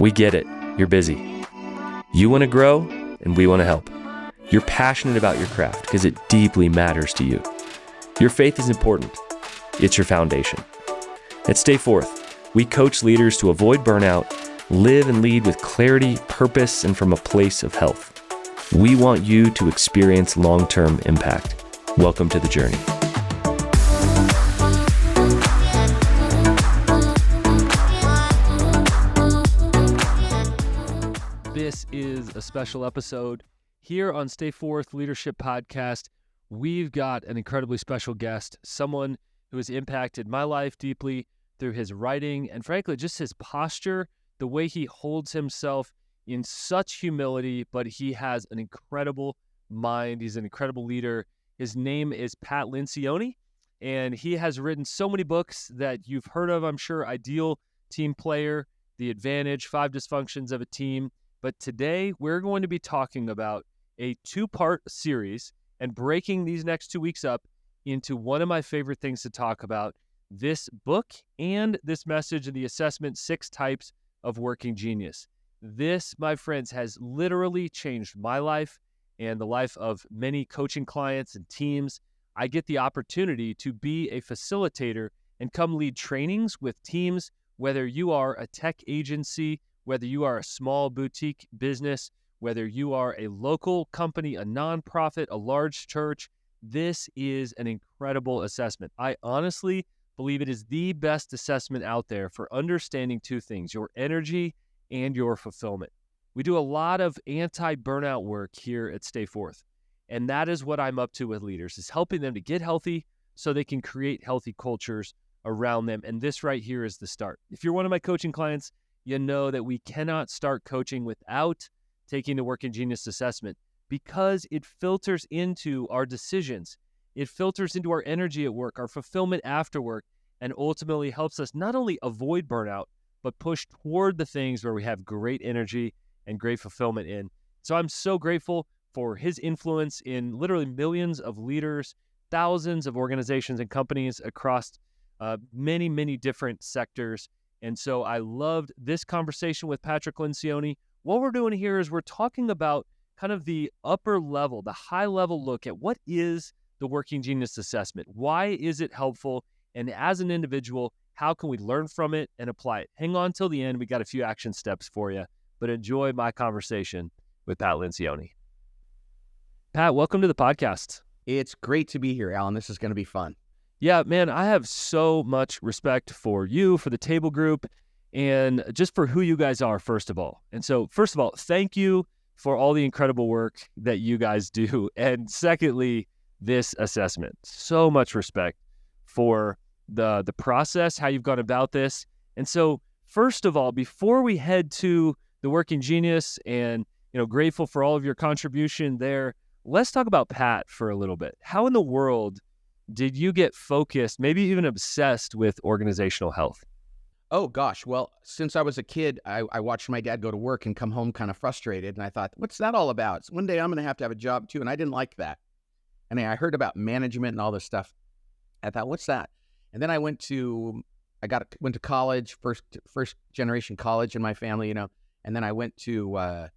We get it. You're busy. You want to grow, and we want to help. You're passionate about your craft because it deeply matters to you. Your faith is important. It's your foundation. At Stay Forth, we coach leaders to avoid burnout, live and lead with clarity, purpose, and from a place of health. We want you to experience long-term impact. Welcome to the journey. This is a special episode here on Stay Forth Leadership Podcast. We've got an incredibly special guest, someone who has impacted my life deeply through his writing and frankly, just his posture, the way he holds himself in such humility, but he has an incredible mind. He's an incredible leader. His name is Pat Lencioni, and he has written so many books that you've heard of, I'm sure. Ideal Team Player, The Advantage, 5 Dysfunctions of a Team. But today we're going to be talking about a 2-part series and breaking these next 2 weeks up into one of my favorite things to talk about, this book and this message in the assessment, 6 Types of Working Genius. This, my friends, has literally changed my life and the life of many coaching clients and teams. I get the opportunity to be a facilitator and come lead trainings with teams, whether you are a tech agency, whether you are a small boutique business, whether you are a local company, a nonprofit, a large church. This is an incredible assessment. I honestly believe it is the best assessment out there for understanding 2 things, your energy and your fulfillment. We do a lot of anti-burnout work here at Stay Forth, and that is what I'm up to with leaders, is helping them to get healthy so they can create healthy cultures around them. And this right here is the start. If you're one of my coaching clients, you know that we cannot start coaching without taking the Working Genius assessment because it filters into our decisions. It filters into our energy at work, our fulfillment after work, and ultimately helps us not only avoid burnout, but push toward the things where we have great energy and great fulfillment in. So I'm so grateful for his influence in literally millions of leaders, thousands of organizations and companies across many, many different sectors. And so I loved this conversation with Patrick Lencioni. What we're doing here is we're talking about kind of the upper level, the high level look at what is the Working Genius assessment? Why is it helpful? And as an individual, how can we learn from it and apply it? Hang on till the end. We got a few action steps for you, but enjoy my conversation with Pat Lencioni. Pat, welcome to the podcast. It's great to be here, Alan. This is going to be fun. Yeah, man, I have so much respect for you, for the Table Group, and just for who you guys are, first of all. And so, first of all, thank you for all the incredible work that you guys do. And secondly, this assessment. So much respect for the process, how you've gone about this. And so, first of all, before we head to the Working Genius and, grateful for all of your contribution there, let's talk about Pat for a little bit. How in the world did you get focused, maybe even obsessed with organizational health? Oh, gosh. Well, since I was a kid, I watched my dad go to work and come home kind of frustrated. And I thought, what's that all about? So one day I'm going to have a job too. And I didn't like that. And I heard about management and all this stuff. I thought, what's that? And then I went to college, first generation college in my family, and then I went to a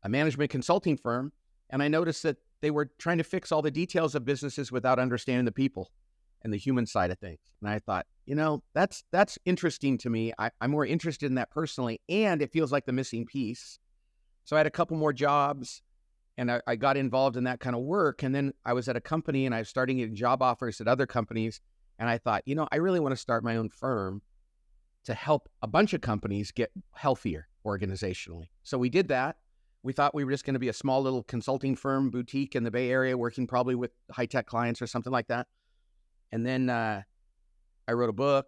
management consulting firm. And I noticed that they were trying to fix all the details of businesses without understanding the people and the human side of things. And I thought, that's interesting to me. I'm more interested in that personally, and it feels like the missing piece. So I had a couple more jobs, and I got involved in that kind of work. And then I was at a company, and I was starting getting job offers at other companies. And I thought, I really want to start my own firm to help a bunch of companies get healthier organizationally. So we did that. We thought we were just going to be a small little consulting firm, boutique in the Bay Area, working probably with high-tech clients or something like that. And then I wrote a book,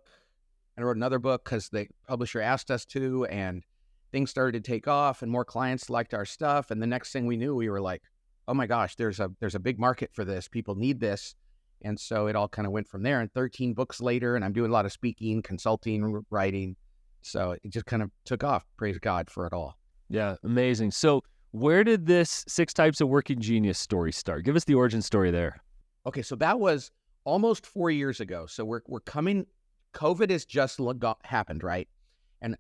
and I wrote another book because the publisher asked us to, and things started to take off, and more clients liked our stuff. And the next thing we knew, we were like, oh my gosh, there's a big market for this. People need this. And so it all kind of went from there. And 13 books later, and I'm doing a lot of speaking, consulting, writing. So it just kind of took off. Praise God for it all. Yeah, amazing. So where did this 6 Types of Working Genius story start? Give us the origin story there. Okay, so that was almost 4 years ago. So we're coming, COVID has just happened, right? And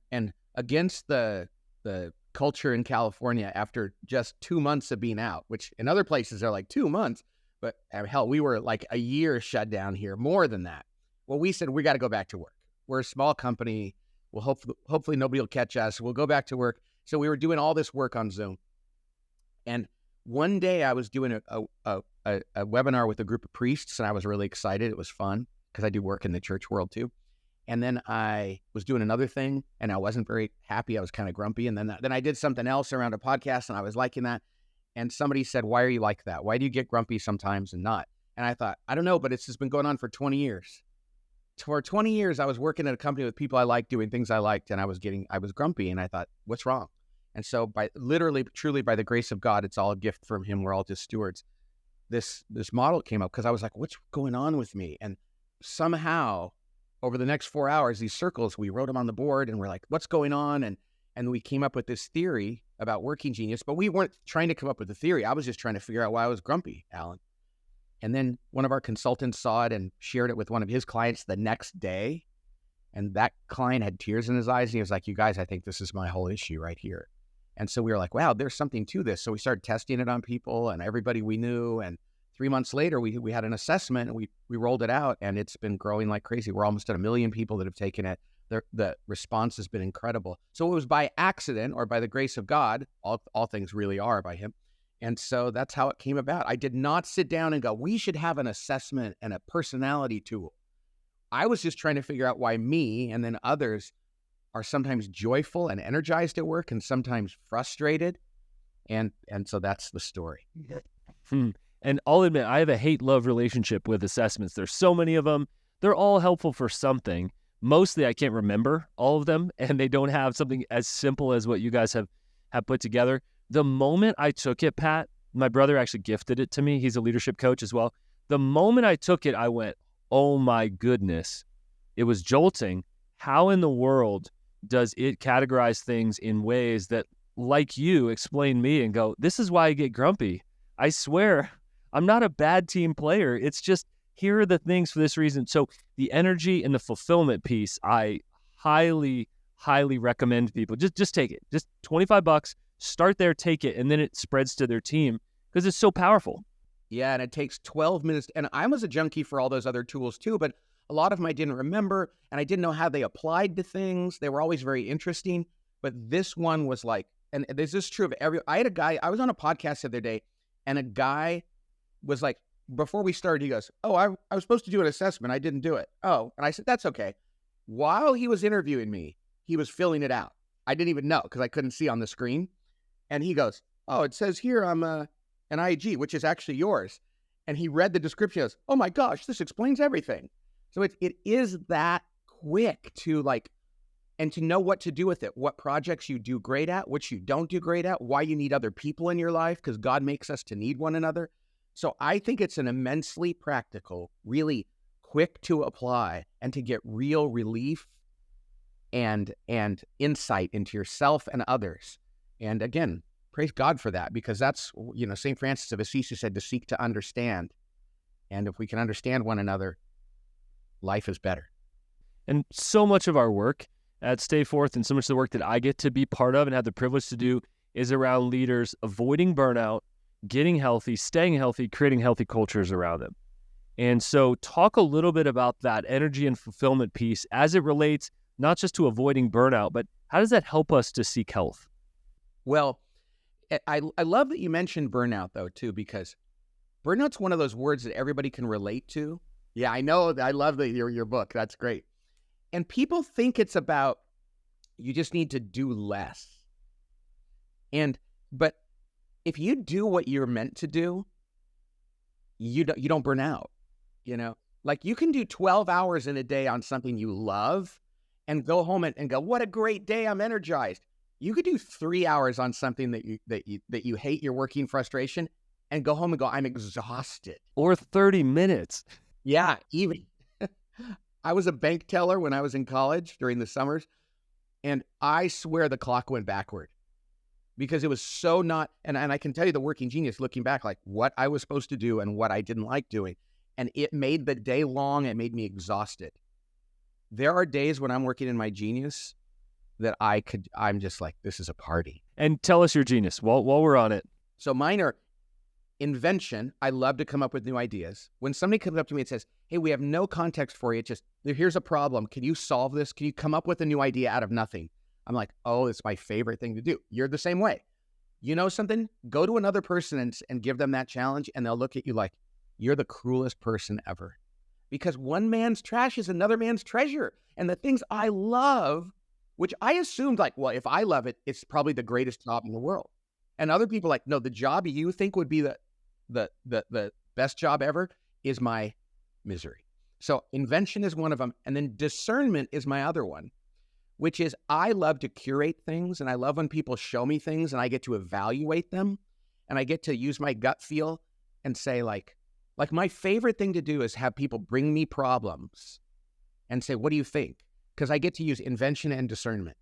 against the the culture in California after just 2 months of being out, which in other places are like 2 months, but hell, we were like a year shut down here, more than that. Well, we said we got to go back to work. We're a small company. Well, hopefully nobody will catch us. We'll go back to work. So we were doing all this work on Zoom. And one day I was doing a webinar with a group of priests, and I was really excited. It was fun because I do work in the church world too. And then I was doing another thing, and I wasn't very happy. I was kind of grumpy. And then I did something else around a podcast, and I was liking that. And somebody said, "Why are you like that? Why do you get grumpy sometimes and not?" And I thought, I don't know, but it's just been going on for 20 years. For 20 years, I was working at a company with people I liked, doing things I liked, and I was grumpy. And I thought, what's wrong? And so truly by the grace of God, it's all a gift from him. We're all just stewards. This model came up because I was like, what's going on with me? And somehow over the next 4 hours, these circles, we wrote them on the board and we're like, what's going on? And we came up with this theory about working genius, but we weren't trying to come up with a theory. I was just trying to figure out why I was grumpy, Alan. And then one of our consultants saw it and shared it with one of his clients the next day. And that client had tears in his eyes. And he was like, you guys, I think this is my whole issue right here. And so we were like, wow, there's something to this. So we started testing it on people and everybody we knew. And 3 months later, we had an assessment and we rolled it out, and it's been growing like crazy. We're almost at 1 million people that have taken it. The response has been incredible. So it was by accident or by the grace of God. All things really are by him. And so that's how it came about. I did not sit down and go, we should have an assessment and a personality tool. I was just trying to figure out why me and then others are sometimes joyful and energized at work and sometimes frustrated. And so that's the story. And I'll admit, I have a hate-love relationship with assessments. There's so many of them. They're all helpful for something. Mostly I can't remember all of them, and they don't have something as simple as what you guys have put together. The moment I took it, Pat, my brother actually gifted it to me. He's a leadership coach as well. The moment I took it, I went, oh my goodness. It was jolting. How in the world does it categorize things in ways that, like you, explain me and go, this is why I get grumpy. I swear, I'm not a bad team player. It's just, here are the things for this reason. So the energy and the fulfillment piece, I highly, highly recommend people. Just take it. Just $25, start there, take it, and then it spreads to their team because it's so powerful. Yeah, and it takes 12 minutes. And I was a junkie for all those other tools too, but a lot of them I didn't remember, and I didn't know how they applied to things. They were always very interesting, but this one was like, and this is true of I had a guy, I was on a podcast the other day, and a guy was like, before we started, he goes, oh, I was supposed to do an assessment. I didn't do it. Oh, and I said, that's okay. While he was interviewing me, he was filling it out. I didn't even know because I couldn't see on the screen. And he goes, oh, it says here I'm an IG, which is actually yours. And he read the description. He goes, oh my gosh, this explains everything. So it is that quick to like, and to know what to do with it, what projects you do great at, which you don't do great at, why you need other people in your life, because God makes us to need one another. So I think it's an immensely practical, really quick to apply and to get real relief and insight into yourself and others. And again, praise God for that, because that's, St. Francis of Assisi said to seek to understand. And if we can understand one another, life is better. And so much of our work at Stay Forth and so much of the work that I get to be part of and have the privilege to do is around leaders avoiding burnout, getting healthy, staying healthy, creating healthy cultures around them. And so talk a little bit about that energy and fulfillment piece as it relates not just to avoiding burnout, but how does that help us to seek health? Well, I love that you mentioned burnout, though, too, because burnout's one of those words that everybody can relate to. Yeah, I know. I love your book. That's great. And people think it's about you just need to do less. But if you do what you're meant to do, you don't burn out. Like you can do 12 hours in a day on something you love and go home and go, what a great day, I'm energized. You could do 3 hours on something that you hate, your working frustration, and go home and go, I'm exhausted. Or 30 minutes. Yeah, even. I was a bank teller when I was in college during the summers, and I swear the clock went backward because it was so not, and I can tell you the working genius looking back, like what I was supposed to do and what I didn't like doing. And it made the day long, it made me exhausted. There are days when I'm working in my genius that I'm just like, this is a party. And tell us your genius while we're on it. So mine are invention. I love to come up with new ideas. When somebody comes up to me and says, hey, we have no context for you. Just here's a problem. Can you solve this? Can you come up with a new idea out of nothing? I'm like, oh, it's my favorite thing to do. You're the same way. You know something? Go to another person and give them that challenge, and they'll look at you like you're the cruelest person ever. Because one man's trash is another man's treasure. And the things I love, which I assumed like, well, if I love it, it's probably the greatest job in the world. And other people like, no, the job you think would be the best job ever is my misery. So invention is one of them. And then discernment is my other one, which is I love to curate things. And I love when people show me things and I get to evaluate them. And I get to use my gut feel and say like my favorite thing to do is have people bring me problems and say, what do you think? Because I get to use invention and discernment.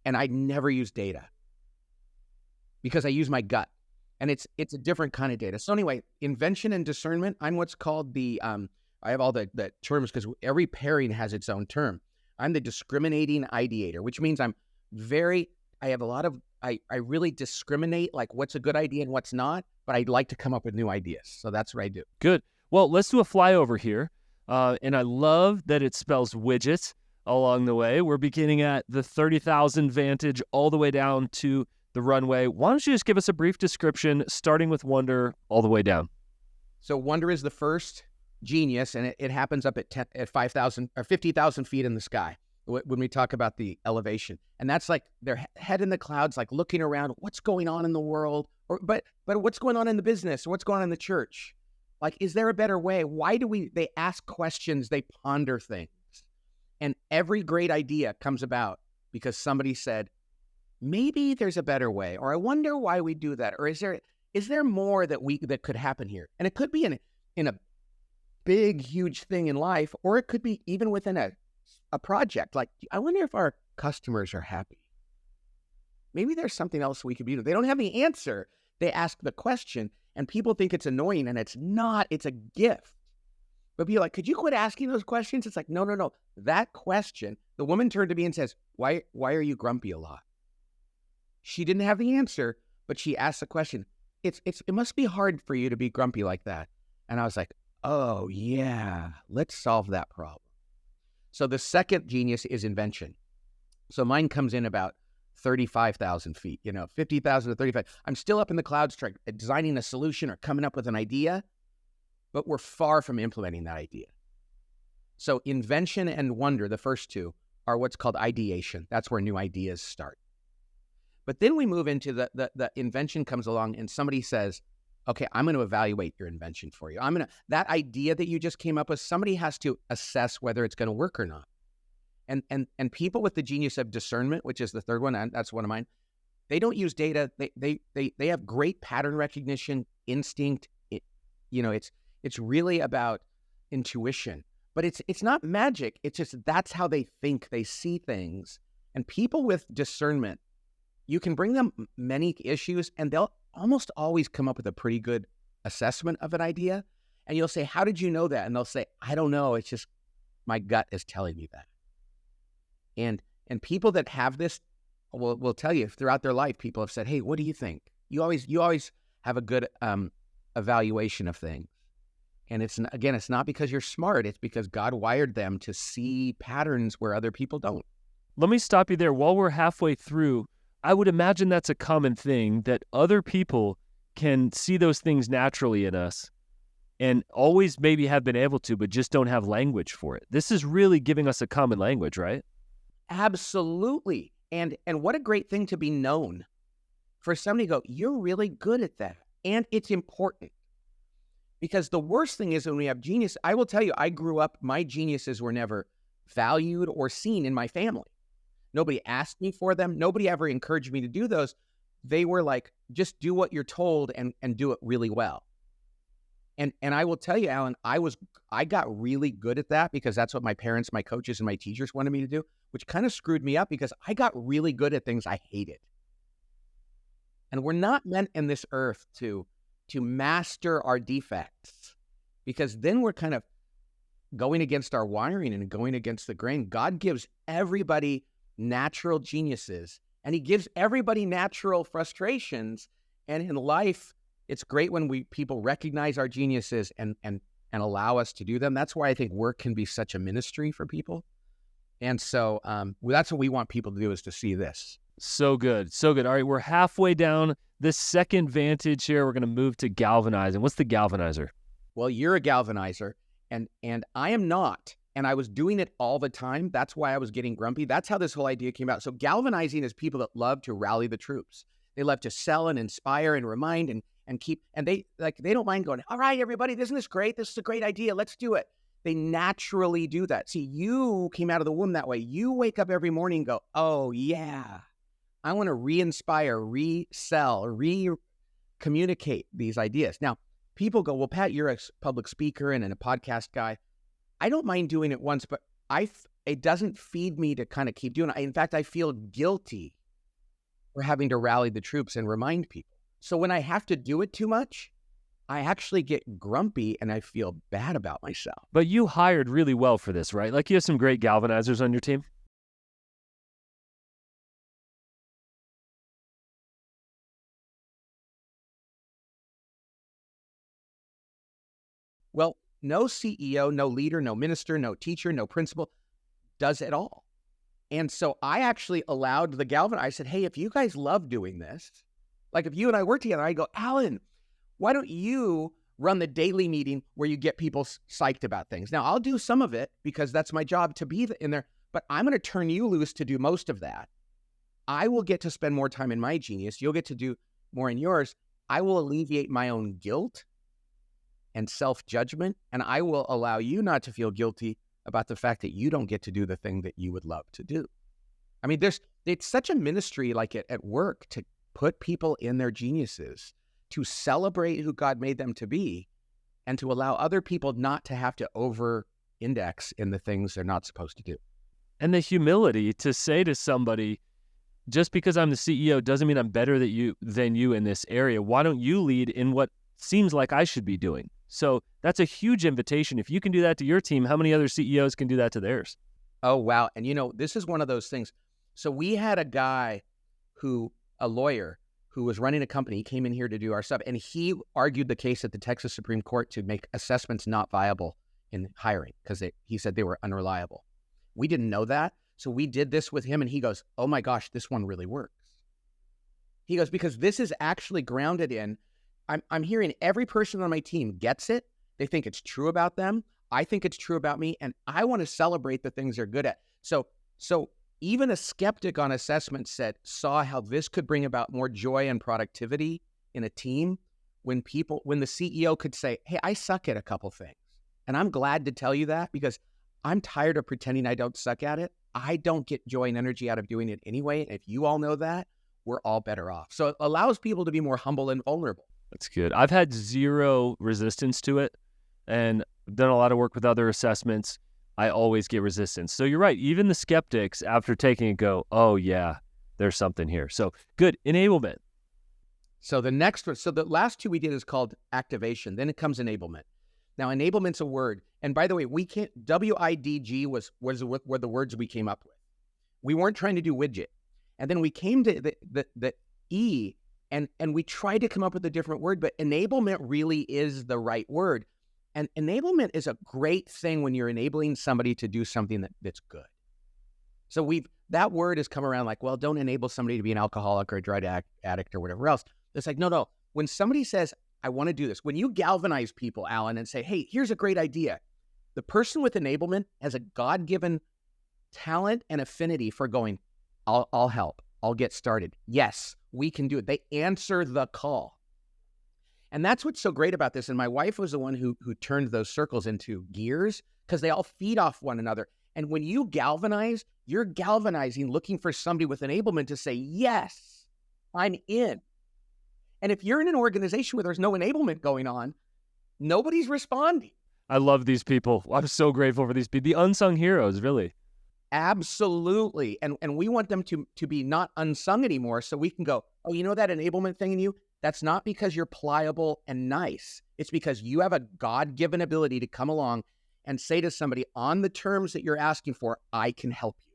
And I never use data because I use my gut. And it's a different kind of data. So anyway, invention and discernment, I'm what's called the, I have all the terms because every pairing has its own term. I'm the discriminating ideator, which means I really discriminate like what's a good idea and what's not, but I'd like to come up with new ideas. So that's what I do. Good. Well, let's do a flyover here. And I love that it spells widget along the way. We're beginning at the 30,000 vantage all the way down to the runway. Why don't you just give us a brief description, starting with wonder all the way down? So wonder is the first genius, and it happens up at 5,000 or 50,000 feet in the sky when we talk about the elevation. And that's like their head in the clouds, like looking around, what's going on in the world, but what's going on in the business, or what's going on in the church? Like, is there a better way? Why do they ask questions, they ponder things. And every great idea comes about because somebody said, maybe there's a better way, or I wonder why we do that, or is there more that could happen here? And it could be in a big, huge thing in life, or it could be even within a project. Like, I wonder if our customers are happy. Maybe there's something else we could be doing. They don't have the answer. They ask the question, and people think it's annoying, and it's not. It's a gift. But be like, could you quit asking those questions? It's like, no. That question, the woman turned to me and says, why are you grumpy a lot? She didn't have the answer, but she asked the question. It must be hard for you to be grumpy like that. And I was like, oh yeah, let's solve that problem. So the second genius is invention. So mine comes in about 35,000 feet, 50,000 to 35. I'm still up in the clouds designing a solution or coming up with an idea, but we're far from implementing that idea. So invention and wonder, the first two, are what's called ideation. That's where new ideas start. But then we move into the invention comes along and somebody says, okay, I'm going to evaluate your invention for you. That idea that you just came up with, somebody has to assess whether it's going to work or not. And people with the genius of discernment, which is the third one, and that's one of mine, they don't use data. They have great pattern recognition, instinct. It's really about intuition, but it's not magic. It's just, that's how they think, they see things. And people with discernment, you can bring them many issues and they'll almost always come up with a pretty good assessment of an idea. And you'll say, how did you know that? And they'll say, I don't know. It's just my gut is telling me that. And people that have this will tell you throughout their life, people have said, hey, what do you think? You always have a good evaluation of things. And it's not because you're smart. It's because God wired them to see patterns where other people don't. Let me stop you there. While we're halfway through, I would imagine that's a common thing, that other people can see those things naturally in us and always maybe have been able to, but just don't have language for it. This is really giving us a common language, right? Absolutely. And what a great thing to be known. For somebody to go, you're really good at that. And it's important. Because the worst thing is when we have genius, I will tell you, I grew up, my geniuses were never valued or seen in my family. Nobody asked me for them. Nobody ever encouraged me to do those. They were like, just do what you're told and do it really well. And I will tell you, Alan, I got really good at that because that's what my parents, my coaches, and my teachers wanted me to do, which kind of screwed me up because I got really good at things I hated. And we're not meant in this earth to master our defects, because then we're kind of going against our wiring and going against the grain. God gives everybody natural geniuses, and he gives everybody natural frustrations. And in life, it's great when people recognize our geniuses and allow us to do them. That's why I think work can be such a ministry for people. And so that's what we want people to do, is to see this. So good. So good. All right, we're halfway down this second vantage here. We're going to move to galvanizing. What's the galvanizer? Well, you're a galvanizer, and I am not. And I was doing it all the time. That's why I was getting grumpy. That's how this whole idea came out. So galvanizing is people that love to rally the troops. They love to sell and inspire and remind and keep, and they don't mind going, all right, everybody, isn't this great? This is a great idea. Let's do it. They naturally do that. See, you came out of the womb that way. You wake up every morning and go, oh yeah, I want to re-inspire, re-sell, re-communicate these ideas. Now, people go, well, Pat, you're a public speaker and a podcast guy. I don't mind doing it once, but it doesn't feed me to kind of keep doing it. In fact, I feel guilty for having to rally the troops and remind people. So when I have to do it too much, I actually get grumpy and I feel bad about myself. But you hired really well for this, right? Like, you have some great galvanizers on your team. Well, no CEO, no leader, no minister, no teacher, no principal does it all. And so I actually allowed the galvanizer. I said, hey, if you guys love doing this, like if you and I work together, I go, Alan, why don't you run the daily meeting where you get people psyched about things? Now, I'll do some of it because that's my job to be in there, but I'm going to turn you loose to do most of that. I will get to spend more time in my genius. You'll get to do more in yours. I will alleviate my own guilt and self-judgment, and I will allow you not to feel guilty about the fact that you don't get to do the thing that you would love to do. I mean, it's such a ministry, like at work, to put people in their geniuses, to celebrate who God made them to be, and to allow other people not to have to over-index in the things they're not supposed to do. And the humility to say to somebody, just because I'm the CEO doesn't mean I'm better than you in this area. Why don't you lead in what seems like I should be doing? So that's a huge invitation. If you can do that to your team, how many other CEOs can do that to theirs? Oh, wow. And this is one of those things. So we had a guy a lawyer who was running a company. He came in here to do our stuff, and he argued the case at the Texas Supreme Court to make assessments not viable in hiring because he said they were unreliable. We didn't know that. So we did this with him, and he goes, oh my gosh, this one really works. He goes, because this is actually grounded in, I'm hearing every person on my team gets it. They think it's true about them. I think it's true about me, and I want to celebrate the things they're good at. So even a skeptic on assessment saw how this could bring about more joy and productivity in a team when the CEO could say, hey, I suck at a couple things. And I'm glad to tell you that because I'm tired of pretending I don't suck at it. I don't get joy and energy out of doing it anyway. And if you all know that, we're all better off. So it allows people to be more humble and vulnerable. That's good. I've had zero resistance to it, and I've done a lot of work with other assessments. I always get resistance. So you're right. Even the skeptics, after taking it, go, oh yeah, there's something here. So good. Enablement. So the next one, so the last two we did is called activation. Then it comes enablement. Now, enablement's a word. And by the way, we can't, WIDG were the words we came up with. We weren't trying to do widget. And then we came to the E, and we tried to come up with a different word, but enablement really is the right word. And enablement is a great thing when you're enabling somebody to do something that's good. So that word has come around like, well, don't enable somebody to be an alcoholic or a drug addict or whatever else. It's like, no. When somebody says, I want to do this, when you galvanize people, Alan, and say, hey, here's a great idea, the person with enablement has a God-given talent and affinity for going, I'll help. I'll get started. Yes, we can do it. They answer the call. And that's what's so great about this. And my wife was the one who turned those circles into gears because they all feed off one another. And when you galvanize, you're galvanizing, looking for somebody with enablement to say, yes, I'm in. And if you're in an organization where there's no enablement going on, nobody's responding. I love these people. I'm so grateful for these people. The unsung heroes, really. Absolutely. And we want them to be not unsung anymore. So we can go, oh, you know that enablement thing in you? That's not because you're pliable and nice. It's because you have a God-given ability to come along and say to somebody on the terms that you're asking for, I can help you.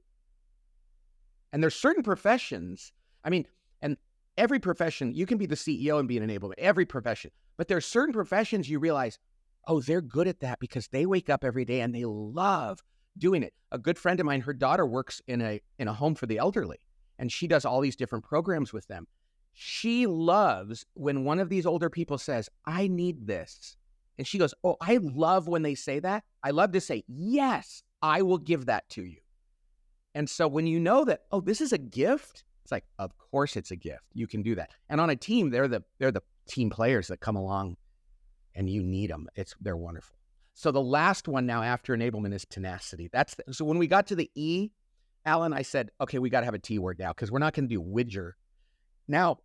And there's certain professions, I mean, and every profession, you can be the CEO and be an enablement, every profession. But there's certain professions you realize, oh, they're good at that because they wake up every day and they love doing it. A good friend of mine, her daughter works in a home for the elderly, and she does all these different programs with them. She loves when one of these older people says, I need this. And she goes, oh, I love when they say that. I love to say, yes, I will give that to you. And so when you know that, oh, this is a gift, it's like, of course it's a gift. You can do that. And on a team, they're the team players that come along and you need them. They're wonderful. So the last one now after enablement is tenacity. So when we got to the E, Alan, I said, okay, we got to have a T word now because we're not going to do widger. Now,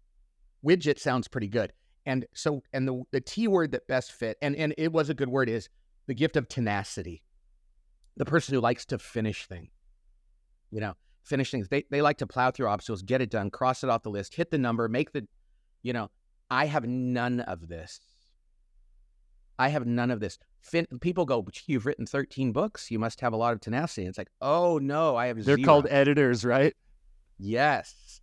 widget sounds pretty good. And so, and the T word that best fit, and it was a good word, is the gift of tenacity. The person who likes to finish things, finish things. They like to plow through obstacles, get it done, cross it off the list, hit the number, I have none of this. People go, you've written 13 books. You must have a lot of tenacity. And it's like, oh no, I have They're zero. called editors, right? Yes.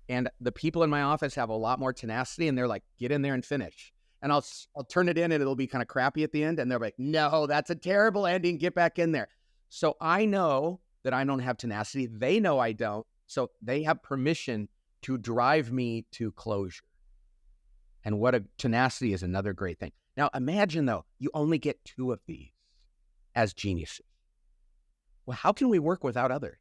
And the people in my office have a lot more tenacity and they're like, get in there and finish. And I'll turn it in and it'll be kind of crappy at the end. And they're like, no, that's a terrible ending. Get back in there. So I know that I don't have tenacity. They know I don't. So they have permission to drive me to closure. And what a tenacity is another great thing. Now imagine though, you only get 2 of these as geniuses. Well, how can we work without others?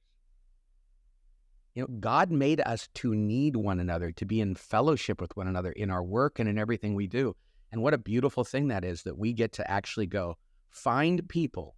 God made us to need one another, to be in fellowship with one another in our work and in everything we do. And what a beautiful thing that is, that we get to actually go find people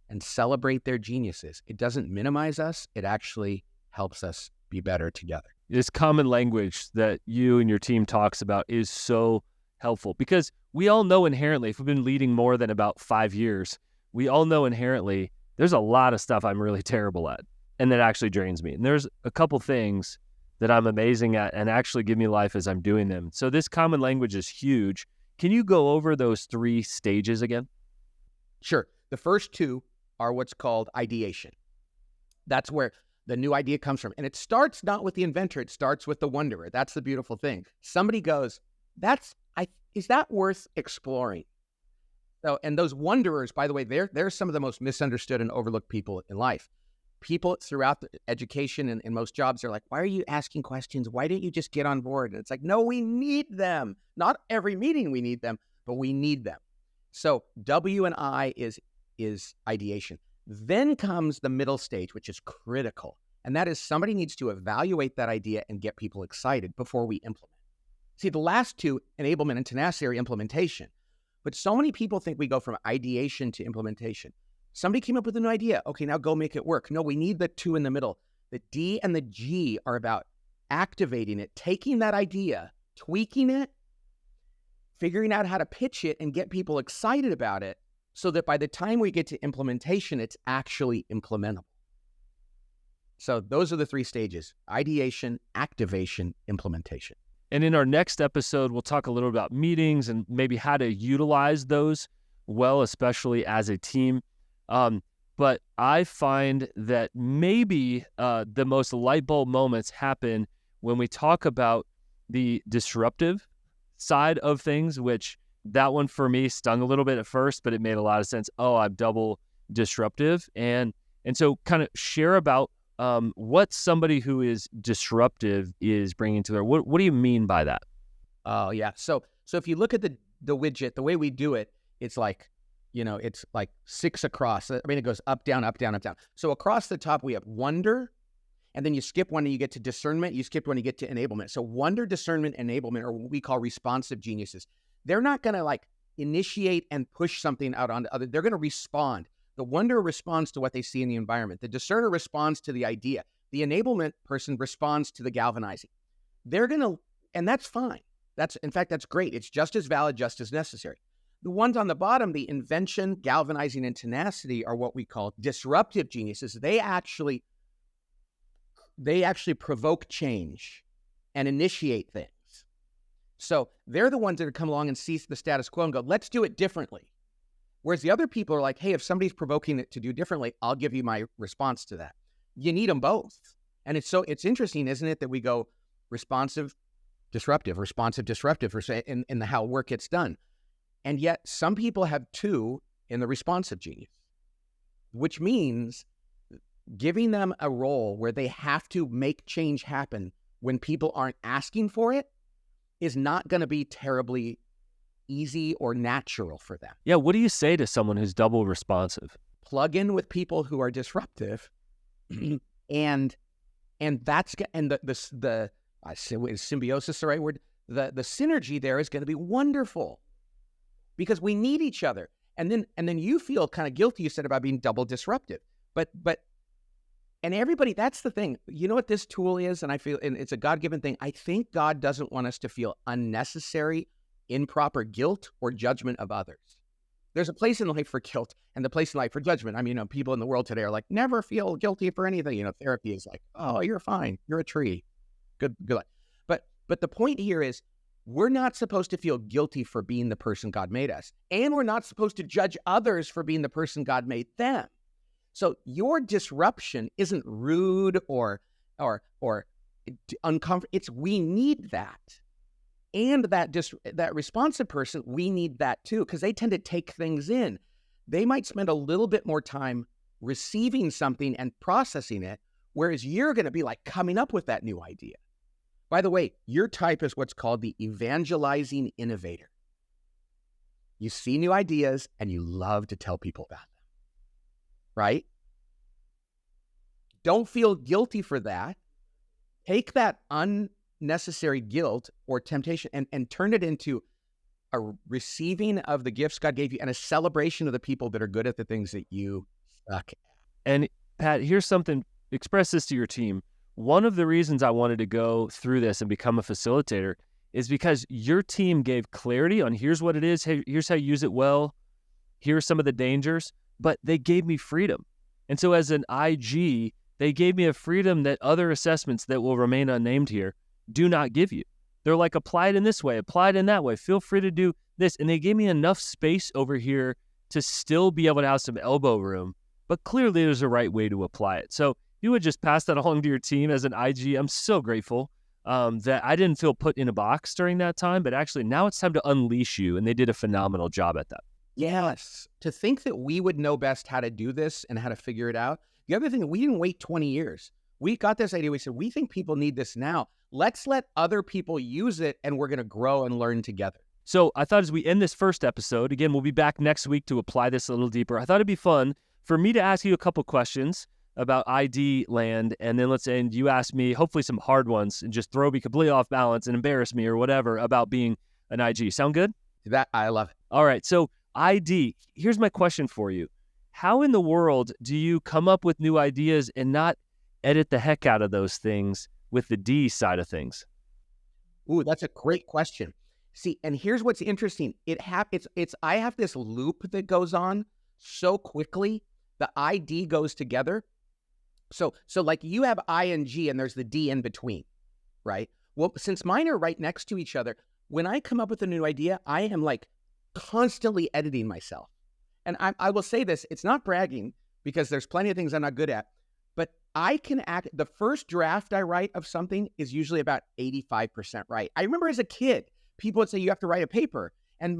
and celebrate their geniuses. It doesn't minimize us. It actually helps us be better together. This common language that you and your team talks about is so helpful because we all know inherently, if we've been leading more than about 5 years, we all know inherently there's a lot of stuff I'm really terrible at. And that actually drains me. And there's a couple things that I'm amazing at and actually give me life as I'm doing them. So this common language is huge. Can you go over those 3 stages again? Sure. The first 2 are what's called ideation. That's where the new idea comes from. And it starts not with the inventor, it starts with the wonderer. That's the beautiful thing. Somebody goes, is that worth exploring? So, and those wonderers, by the way, they're some of the most misunderstood and overlooked people in life. People throughout the education and in most jobs are like, why are you asking questions? Why don't you just get on board? And it's like, no, we need them. Not every meeting we need them, but we need them. So W and I is ideation. Then comes the middle stage, which is critical. And that is somebody needs to evaluate that idea and get people excited before we implement. See, the last 2, enablement and tenacity, are implementation. But so many people think we go from ideation to implementation. Somebody came up with a new idea. Okay, now go make it work. No, we need the 2 in the middle. The D and the G are about activating it, taking that idea, tweaking it, figuring out how to pitch it and get people excited about it so that by the time we get to implementation, it's actually implementable. So those are the 3 stages: ideation, activation, implementation. And in our next episode, we'll talk a little about meetings and maybe how to utilize those well, especially as a team. But I find that maybe the most light bulb moments happen when we talk about the disruptive side of things, which that one for me stung a little bit at first, but it made a lot of sense. Oh, I'm double disruptive. And so kind of share about what somebody who is disruptive is bringing to their, what do you mean by that? Oh, yeah. So if you look at the widget, the way we do it, it's like, it's like 6 across. I mean, it goes up, down, up, down, up, down. So across the top, we have wonder, and then you skip one and you get to discernment. You skip one, you get to enablement. So wonder, discernment, enablement are what we call responsive geniuses. They're not going to like initiate and push something out on other. They're going to respond. The wonder responds to what they see in the environment. The discerner responds to the idea. The enablement person responds to the galvanizing. They're going to, and that's fine. In fact, that's great. It's just as valid, just as necessary. The ones on the bottom, the invention, galvanizing, and tenacity, are what we call disruptive geniuses. They actually provoke change and initiate things. So they're the ones that come along and see the status quo and go, let's do it differently. Whereas the other people are like, hey, if somebody's provoking it to do differently, I'll give you my response to that. You need them both. And it's interesting, isn't it, that we go responsive, disruptive, in the how work gets done. And yet some people have 2 in the responsive genius, which means giving them a role where they have to make change happen when people aren't asking for it is not going to be terribly easy or natural for them. Yeah, what do you say to someone who's double responsive? Plug in with people who are disruptive, and that's the is symbiosis the right word? The synergy there is going to be wonderful because we need each other. And then you feel kind of guilty, you said, about being double disruptive. And everybody, that's the thing. You know what this tool is? And I feel, and it's a God-given thing. I think God doesn't want us to feel unnecessary, improper guilt or judgment of others. There's a place in life for guilt and the place in life for judgment. I mean, people in the world today are like, never feel guilty for anything. Therapy is like, oh, you're fine. You're a tree. Good luck. But the point here is we're not supposed to feel guilty for being the person God made us. And we're not supposed to judge others for being the person God made them. So your disruption isn't rude or uncomfortable. It's we need that. And that responsive person, we need that too, because they tend to take things in. They might spend a little bit more time receiving something and processing it, whereas you're going to be like coming up with that new idea. By the way, your type is what's called the evangelizing innovator. You see new ideas and you love to tell people about them. Right? Don't feel guilty for that. Take that unnecessary guilt or temptation and turn it into a receiving of the gifts God gave you and a celebration of the people that are good at the things that you suck at. And Pat, here's something, express this to your team. One of the reasons I wanted to go through this and become a facilitator is because your team gave clarity on here's what it is, here's how you use it well, here's some of the dangers, but they gave me freedom. And so as an IG, they gave me a freedom that other assessments that will remain unnamed here do not give you. They're like, apply it in this way, apply it in that way, feel free to do this. And they gave me enough space over here to still be able to have some elbow room, but clearly there's a right way to apply it. So you would just pass that along to your team as an IG. I'm so grateful that I didn't feel put in a box during that time, but actually now it's time to unleash you. And they did a phenomenal job at that. Yes. To think that we would know best how to do this and how to figure it out. The other thing, we didn't wait 20 years. We got this idea. We said, we think people need this now. Let's let other people use it and we're going to grow and learn together. So I thought as we end this first episode, again, we'll be back next week to apply this a little deeper. I thought it'd be fun for me to ask you a couple questions about ID land. And then let's end, you ask me hopefully some hard ones and just throw me completely off balance and embarrass me or whatever about being an IG. Sound good? That I love it. All right. So ID, here's my question for you. How in the world do you come up with new ideas and not edit the heck out of those things with the D side of things? Ooh, that's a great question. See, and here's what's interesting. I have this loop that goes on so quickly. The ID goes together. So like you have ING and there's the D in between, right? Well, since mine are right next to each other, when I come up with a new idea, I am like constantly editing myself. And I will say this, it's not bragging because there's plenty of things I'm not good at, but I can the first draft I write of something is usually about 85% right. I remember as a kid, people would say you have to write a paper and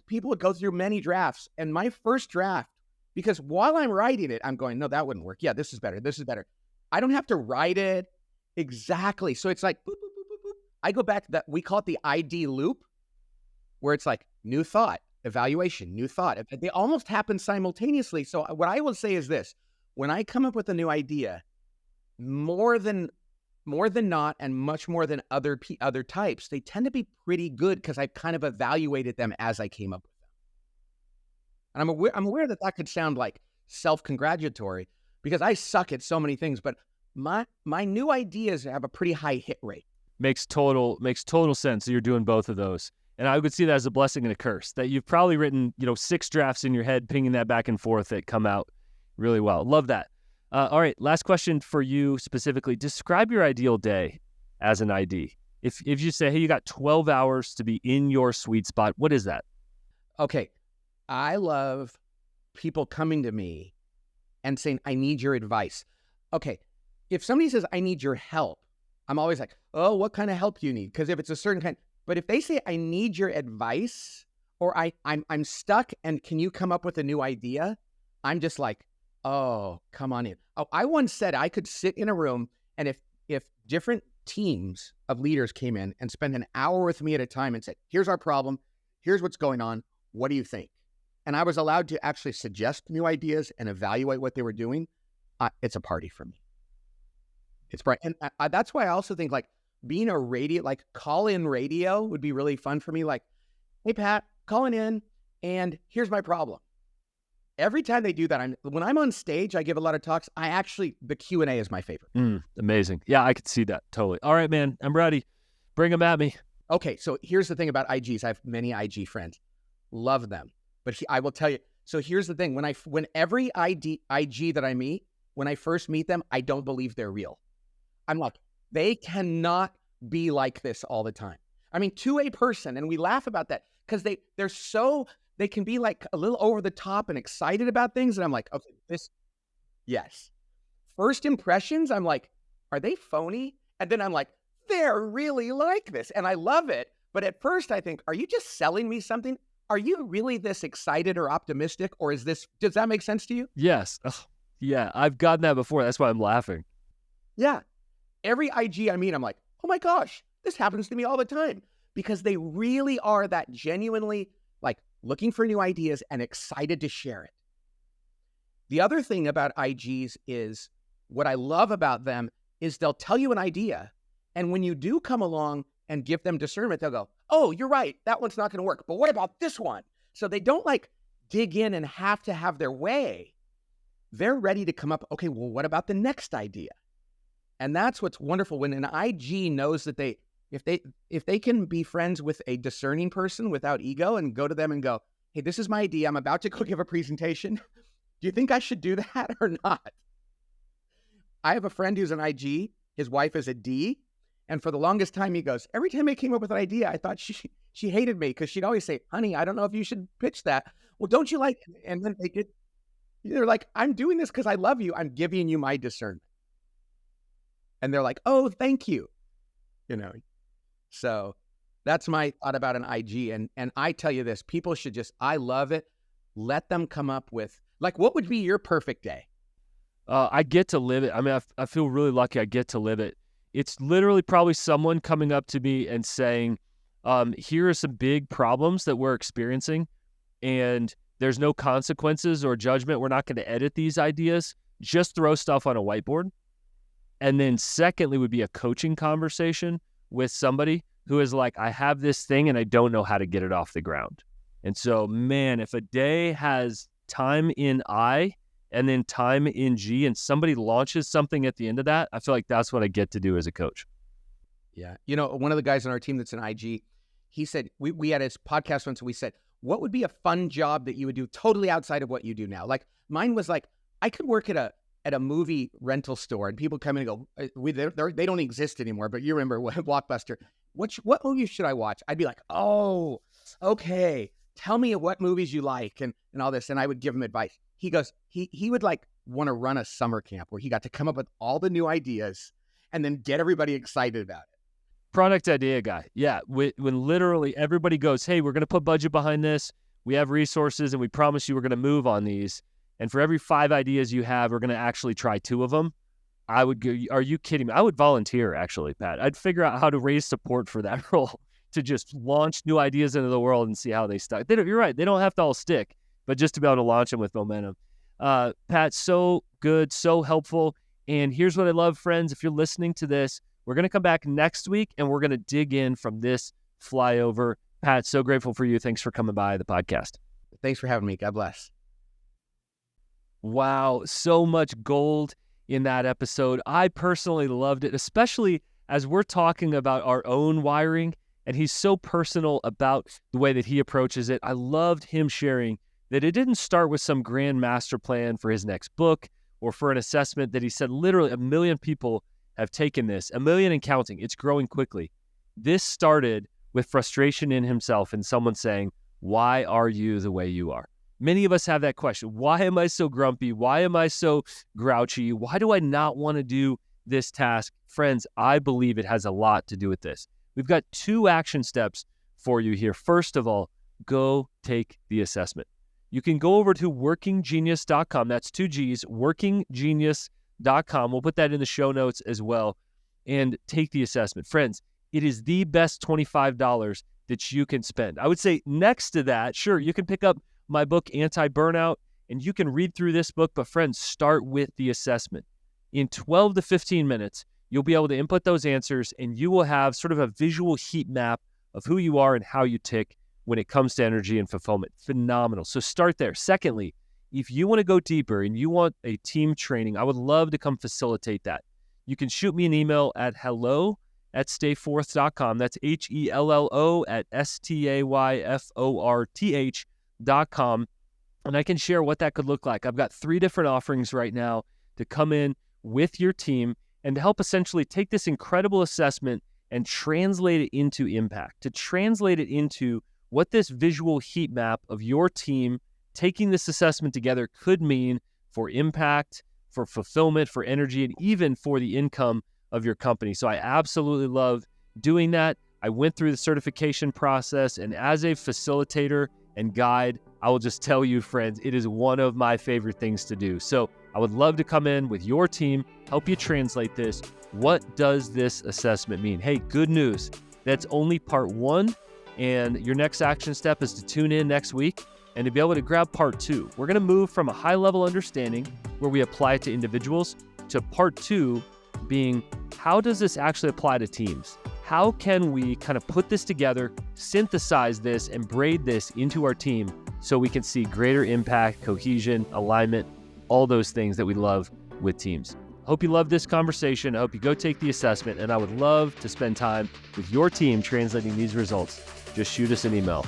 people would go through many drafts. And my first draft, because while I'm writing it, I'm going, no, that wouldn't work. Yeah, this is better. This is better. I don't have to write it exactly. So it's like, boop, boop, boop, boop, boop. I go back to that. We call it the ID loop, where it's like new thought, evaluation, new thought. They almost happen simultaneously. So what I will say is this: when I come up with a new idea, more than not, and much more than other types, they tend to be pretty good because I've kind of evaluated them as I came up with them. And I'm aware that could sound like self-congratulatory because I suck at so many things, but my new ideas have a pretty high hit rate. Makes total sense that you're doing both of those. And I would see that as a blessing and a curse, that you've probably written, 6 drafts in your head, pinging that back and forth that come out really well. Love that. All right, last question for you specifically. Describe your ideal day as an ID. If you say, hey, you got 12 hours to be in your sweet spot, what is that? Okay, I love people coming to me and saying, I need your advice. Okay, if somebody says, I need your help, I'm always like, oh, what kind of help do you need? Because if it's a certain kind, but if they say, I need your advice, or I'm stuck and can you come up with a new idea? I'm just like, oh, come on in. Oh, I once said I could sit in a room, and if different teams of leaders came in and spent an hour with me at a time and said, here's our problem, here's what's going on, what do you think? And I was allowed to actually suggest new ideas and evaluate what they were doing, it's a party for me. It's bright. And that's why I also think like being a radio, like call-in radio would be really fun for me. Like, hey, Pat, calling in, and here's my problem. Every time they do that, when I'm on stage, I give a lot of talks. The Q&A is my favorite. Amazing. Yeah, I could see that. Totally. All right, man, I'm ready. Bring them at me. Okay, so here's the thing about IGs. I have many IG friends. Love them. But I will tell you, so here's the thing. When every IG that I meet, when I first meet them, I don't believe they're real. I'm like, they cannot be like this all the time. I mean, to a person, and we laugh about that because they can be like a little over the top and excited about things. And I'm like, okay, yes. First impressions, I'm like, are they phony? And then I'm like, they're really like this. And I love it. But at first I think, are you just selling me something? Are you really this excited or optimistic? Or does that make sense to you? Yes. Ugh. Yeah, I've gotten that before. That's why I'm laughing. Yeah. Every IG I meet, I'm like, oh my gosh, this happens to me all the time. Because they really are that genuinely like looking for new ideas and excited to share it. The other thing about IGs is what I love about them is they'll tell you an idea. And when you do come along and give them discernment, they'll go, oh, you're right. That one's not going to work. But what about this one? So they don't like dig in and have to have their way. They're ready to come up. Okay, well, what about the next idea? And that's what's wonderful when an IG knows that if they can be friends with a discerning person without ego and go to them and go, hey, this is my idea. I'm about to go give a presentation. Do you think I should do that or not? I have a friend who's an IG. His wife is a D. And for the longest time, he goes, every time I came up with an idea, I thought she hated me because she'd always say, honey, I don't know if you should pitch that. Well, don't you like it? And then they're like, I'm doing this because I love you. I'm giving you my discernment. And they're like, oh, thank you. So that's my thought about an IG. And I tell you this, people should I love it. Let them come up with, like, what would be your perfect day? I get to live it. I mean, I feel really lucky I get to live it. It's literally probably someone coming up to me and saying, here are some big problems that we're experiencing, and there's no consequences or judgment. We're not going to edit these ideas. Just throw stuff on a whiteboard. And then secondly would be a coaching conversation with somebody who is like, I have this thing and I don't know how to get it off the ground. And so, man, if a day has time in I and then time in G and somebody launches something at the end of that, I feel like that's what I get to do as a coach. Yeah. One of the guys on our team that's an IG, he said, we had his podcast once and we said, what would be a fun job that you would do totally outside of what you do now? Like mine was like, I could work at a movie rental store and people come in and go, they don't exist anymore, but you remember Blockbuster. What movie should I watch? I'd be like, oh, okay. Tell me what movies you like and all this. And I would give him advice. He goes, he would like want to run a summer camp where he got to come up with all the new ideas and then get everybody excited about it. Product idea guy. Yeah. When literally everybody goes, hey, we're going to put budget behind this. We have resources and we promise you we're going to move on these. And for every 5 ideas you have, we're going to actually try 2 of them. I would go, are you kidding me? I would volunteer, actually, Pat. I'd figure out how to raise support for that role to just launch new ideas into the world and see how they stuck. You're right. They don't have to all stick, but just to be able to launch them with momentum. Pat, so good, so helpful. And here's what I love, friends. If you're listening to this, we're going to come back next week and we're going to dig in from this flyover. Pat, so grateful for you. Thanks for coming by the podcast. Thanks for having me. God bless. Wow, so much gold in that episode. I personally loved it, especially as we're talking about our own wiring, and he's so personal about the way that he approaches it. I loved him sharing that it didn't start with some grand master plan for his next book or for an assessment that he said literally 1 million people have taken this, 1 million and counting. It's growing quickly. This started with frustration in himself and someone saying, why are you the way you are? Many of us have that question. Why am I so grumpy? Why am I so grouchy? Why do I not want to do this task? Friends, I believe it has a lot to do with this. We've got 2 action steps for you here. First of all, go take the assessment. You can go over to workinggenius.com. That's 2 G's, workinggenius.com. We'll put that in the show notes as well, and take the assessment. Friends, it is the best $25 that you can spend. I would say next to that, sure, you can pick up my book, Anti-Burnout, and you can read through this book, but friends, start with the assessment. In 12 to 15 minutes, you'll be able to input those answers, and you will have sort of a visual heat map of who you are and how you tick when it comes to energy and fulfillment. Phenomenal. So start there. Secondly, if you want to go deeper and you want a team training, I would love to come facilitate that. You can shoot me an email at hello@stayforth.com. That's HELLO@STAYFORTH.com. And I can share what that could look like. I've got 3 different offerings right now to come in with your team and to help essentially take this incredible assessment and translate it into impact, to translate it into what this visual heat map of your team taking this assessment together could mean for impact, for fulfillment, for energy, and even for the income of your company. So I absolutely love doing that. I went through the certification process, and as a facilitator and guide, I will just tell you, friends, it is one of my favorite things to do. So I would love to come in with your team, help you translate this. What does this assessment mean? Hey, good news. That's only part 1. And your next action step is to tune in next week and to be able to grab part 2. We're going to move from a high-level understanding where we apply it to individuals to part 2 being, how does this actually apply to teams? How can we kind of put this together, synthesize this, and braid this into our team so we can see greater impact, cohesion, alignment, all those things that we love with teams. Hope you love this conversation. I hope you go take the assessment, and I would love to spend time with your team translating these results. Just shoot us an email.